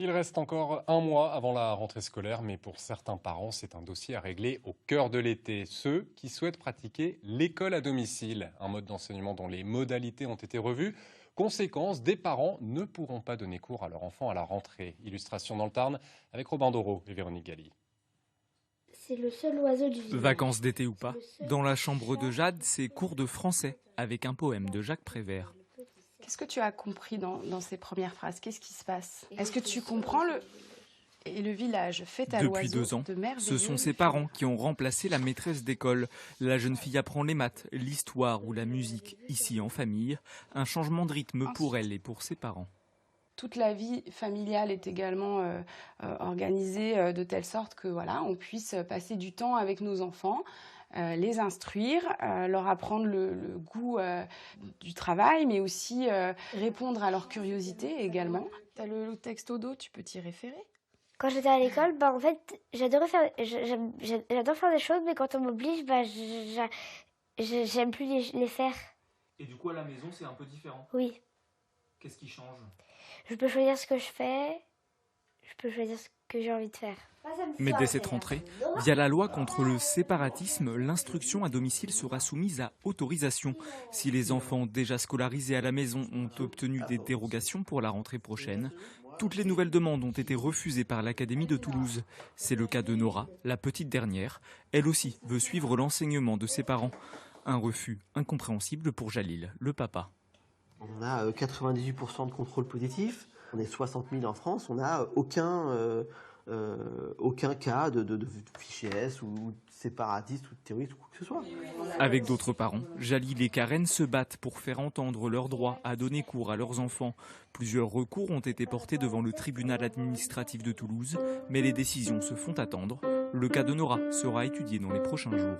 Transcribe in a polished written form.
Il reste encore un mois avant la rentrée scolaire, mais pour certains parents, c'est un dossier à régler au cœur de l'été. Ceux qui souhaitent pratiquer l'école à domicile, un mode d'enseignement dont les modalités ont été revues. Conséquence, des parents ne pourront pas donner cours à leur enfant à la rentrée. Illustration dans le Tarn avec Robin Doro et Véronique Galli. C'est le seul oiseau du village. Vacances d'été ou pas, dans la chambre de Jade, c'est cours de français avec un poème de Jacques Prévert. Qu'est-ce que tu as compris dans ces premières phrases? Qu'est-ce qui se passe? Est-ce que tu comprends le village fait à Depuis l'oiseau 2 ans, de merveilleux ce sont ses parents qui ont remplacé la maîtresse d'école. La jeune fille apprend les maths, l'histoire ou la musique, ici en famille. Un changement de rythme pour elle et pour ses parents. Toute la vie familiale est également organisée de telle sorte que voilà, on puisse passer du temps avec nos enfants, les instruire, leur apprendre le goût du travail, mais aussi répondre à leur curiosité également. Tu as le texte au dos, tu peux t'y référer. Quand j'étais à l'école, en fait, j'adore faire des choses, mais quand on m'oblige, j'aime plus les faire. Et du coup à la maison c'est un peu différent. Oui. Qu'est-ce qui change? Je peux choisir ce que je fais, je peux choisir ce que j'ai envie de faire. Mais dès cette rentrée, via la loi contre le séparatisme, l'instruction à domicile sera soumise à autorisation. Si les enfants déjà scolarisés à la maison ont obtenu des dérogations pour la rentrée prochaine, toutes les nouvelles demandes ont été refusées par l'Académie de Toulouse. C'est le cas de Nora, la petite dernière. Elle aussi veut suivre l'enseignement de ses parents. Un refus incompréhensible pour Jalil, le papa. On a 98% de contrôle positif. On est 60 000 en France. On n'a aucun cas de fichier S ou de séparatiste ou de terroriste ou quoi que ce soit. Avec d'autres parents, Jalil et Karen se battent pour faire entendre leur droit à donner cours à leurs enfants. Plusieurs recours ont été portés devant le tribunal administratif de Toulouse, mais les décisions se font attendre. Le cas de Nora sera étudié dans les prochains jours.